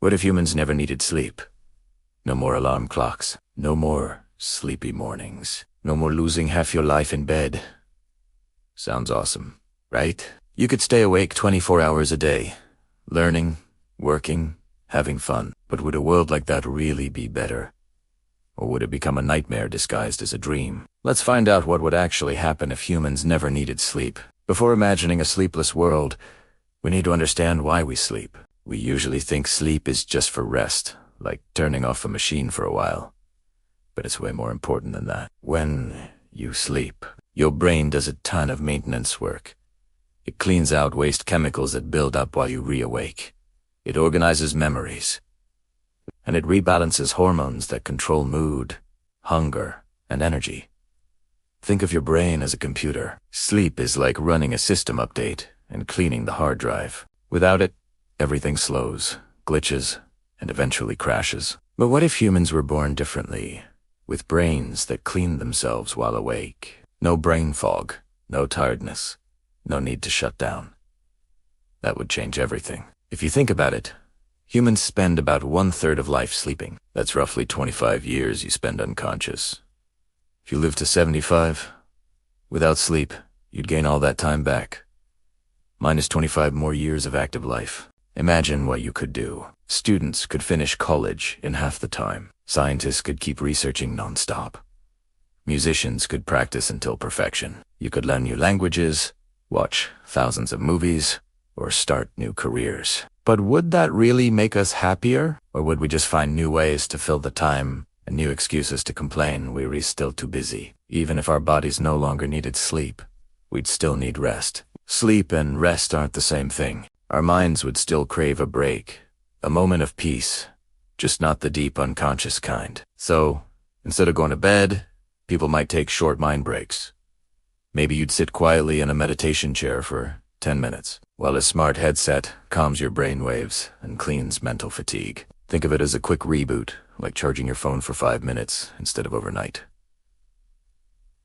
What if humans never needed sleep? No more alarm clocks. No more sleepy mornings. No more losing half your life in bed. Sounds awesome, right? You could stay awake 24 hours a day, learning, working, having fun. But would a world like that really be better? Or would it become a nightmare disguised as a dream? Let's find out what would actually happen if humans never needed sleep. Before imagining a sleepless world, we need to understand why we sleep. We usually think sleep is just for rest, like turning off a machine for a while. But it's way more important than that. When you sleep, your brain does a ton of maintenance work. It cleans out waste chemicals that build up while you reawake. It organizes memories. And it rebalances hormones that control mood, hunger, and energy. Think of your brain as a computer. Sleep is like running a system update and cleaning the hard drive. Without it, everything slows, glitches, and eventually crashes. But what if humans were born differently, with brains that clean themselves while awake? No brain fog, no tiredness, no need to shut down. That would change everything. If you think about it, humans spend about 1/3 of life sleeping. That's roughly 25 years you spend unconscious. If you live to 75, without sleep, you'd gain all that time back. Minus 25 more years of active life. Imagine what you could do. Students could finish college in half the time. Scientists could keep researching nonstop. Musicians could practice until perfection. You could learn new languages, watch thousands of movies, or start new careers. But would that really make us happier? Or would we just find new ways to fill the time and new excuses to complain we're still too busy? Even if our bodies no longer needed sleep, we'd still need rest. Sleep and rest aren't the same thing. Our minds would still crave a break, a moment of peace, just not the deep unconscious kind. So, instead of going to bed, people might take short mind breaks. Maybe you'd sit quietly in a meditation chair for 10 minutes, while a smart headset calms your brain waves and cleans mental fatigue. Think of it as a quick reboot, like charging your phone for 5 minutes instead of overnight.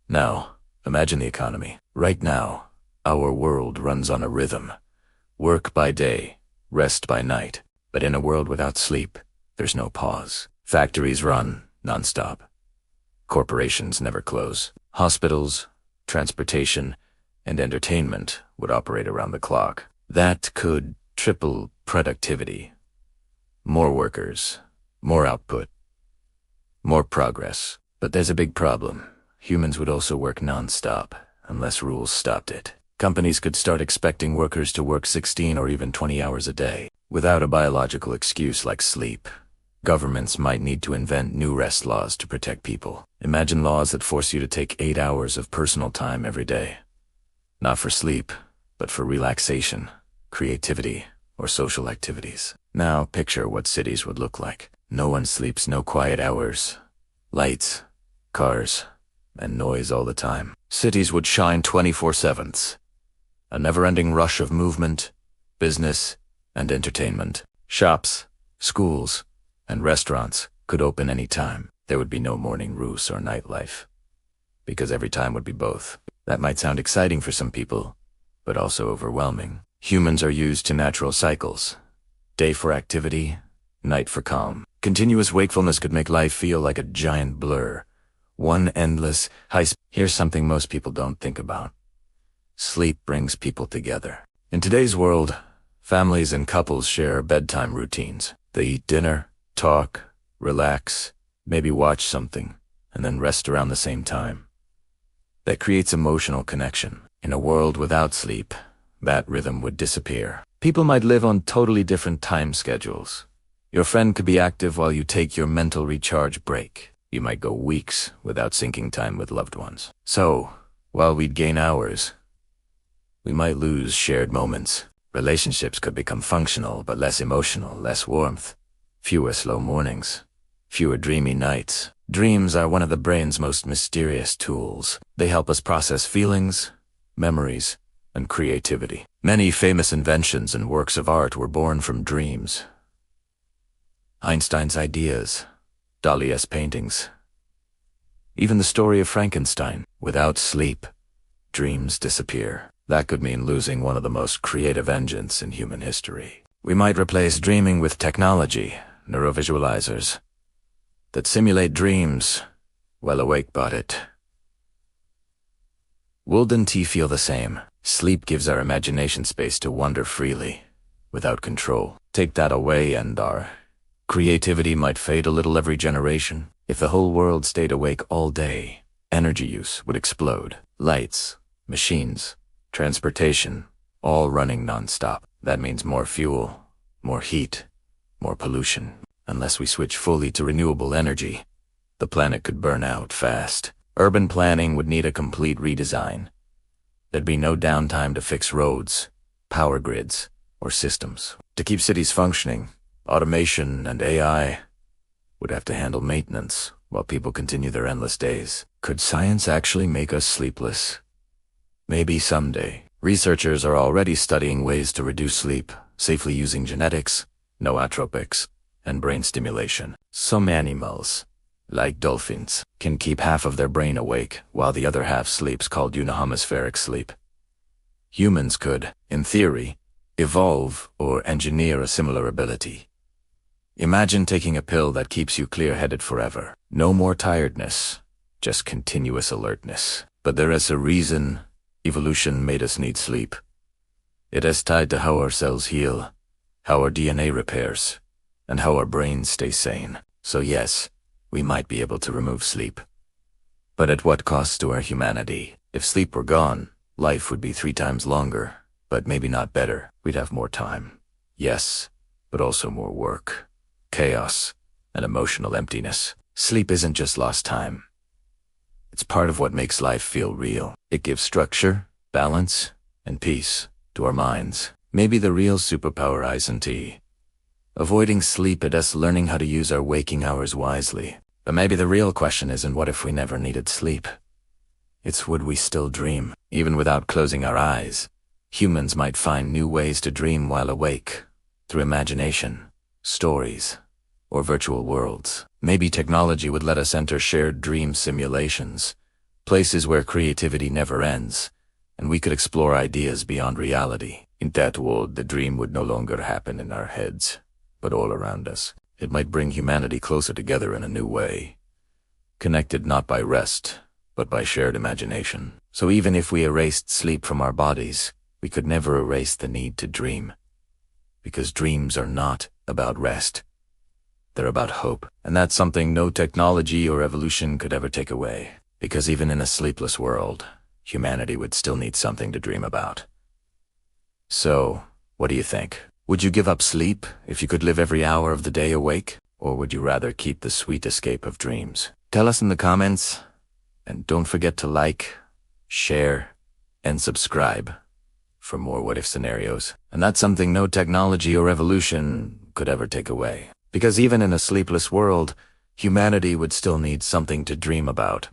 Now, imagine the economy. Right now, our world runs on a rhythm. Work by day, rest by night. But in a world without sleep, there's no pause. Factories run nonstop. Corporations never close. Hospitals, transportation, and entertainment would operate around the clock. That could triple productivity. More workers, more output, more progress. But there's a big problem. Humans would also work nonstop, unless rules stopped it. Companies could start expecting workers to work 16 or even 20 hours a day, without a biological excuse like sleep. Governments might need to invent new rest laws to protect people. Imagine laws that force you to take 8 hours of personal time every day. Not for sleep, but for relaxation, creativity, or social activities. Now picture what cities would look like. No one sleeps, no quiet hours. Lights, cars, and noise all the time. Cities would shine 24/7. A never-ending rush of movement, business, and entertainment. Shops, schools, and restaurants could open any time. There would be no morning roost or nightlife, because every time would be both. That might sound exciting for some people, but also overwhelming. Humans are used to natural cycles. Day for activity, night for calm. Continuous wakefulness could make life feel like a giant blur. One endless Here's something most people don't think about. Sleep brings people together. In today's world, families and couples share bedtime routines. They eat dinner, talk, relax, maybe watch something, and then rest around the same time. That creates emotional connection. In a world without sleep, that rhythm would disappear. People might live on totally different time schedules. Your friend could be active while you take your mental recharge break. You might go weeks without syncing time with loved ones. So, while we'd gain hours, we might lose shared moments. Relationships could become functional but less emotional, less warmth. Fewer slow mornings, fewer dreamy nights. Dreams are one of the brain's most mysterious tools. They help us process feelings, memories, and creativity. Many famous inventions and works of art were born from dreams. Einstein's ideas, Dali's paintings, even the story of Frankenstein. Without sleep, dreams disappear. That could mean losing one of the most creative engines in human history. We might replace dreaming with technology, neurovisualizers, that simulate dreams while awake. But it. Wouldn't T feel the same? Sleep gives our imagination space to wander freely, without control. Take that away and our creativity might fade a little every generation. If the whole world stayed awake all day, energy use would explode. Lights, machines, transportation, all running non-stop. That means more fuel, more heat, more pollution. Unless we switch fully to renewable energy, the planet could burn out fast. Urban planning would need a complete redesign. There'd be no downtime to fix roads, power grids, or systems. To keep cities functioning, automation and AI would have to handle maintenance while people continue their endless days. Could science actually make us sleepless? Maybe someday. Researchers are already studying ways to reduce sleep, safely using genetics, nootropics, and brain stimulation. Some animals, like dolphins, can keep half of their brain awake while the other half sleeps, called unihemispheric sleep. Humans could, in theory, evolve or engineer a similar ability. Imagine taking a pill that keeps you clear-headed forever. No more tiredness, just continuous alertness. But there is a reason evolution made us need sleep. It is tied to how our cells heal, how our DNA repairs, and how our brains stay sane. So yes, we might be able to remove sleep. But at what cost to our humanity? If sleep were gone, life would be 3 times longer, but maybe not better. We'd have more time. Yes, but also more work, chaos, and emotional emptiness. Sleep isn't just lost time. It's part of what makes life feel real. It gives structure, balance, and peace to our minds. Maybe the real superpower isn't avoiding sleep, it is learning how to use our waking hours wisely. But maybe the real question isn't what if we never needed sleep. It's would we still dream? Even without closing our eyes, humans might find new ways to dream while awake, through imagination, stories, or virtual worlds. Maybe technology would let us enter shared dream simulations, places where creativity never ends, and we could explore ideas beyond reality. In that world, the dream would no longer happen in our heads, but all around us. It might bring humanity closer together in a new way, connected not by rest, but by shared imagination. So even if we erased sleep from our bodies, we could never erase the need to dream. Because dreams are not about rest. They're about hope. And that's something no technology or evolution could ever take away. Because even in a sleepless world, humanity would still need something to dream about. So, what do you think? Would you give up sleep if you could live every hour of the day awake? Or would you rather keep the sweet escape of dreams? Tell us in the comments, and don't forget to like, share, and subscribe for more what-if scenarios. And that's something no technology or evolution could ever take away. Because even in a sleepless world, humanity would still need something to dream about.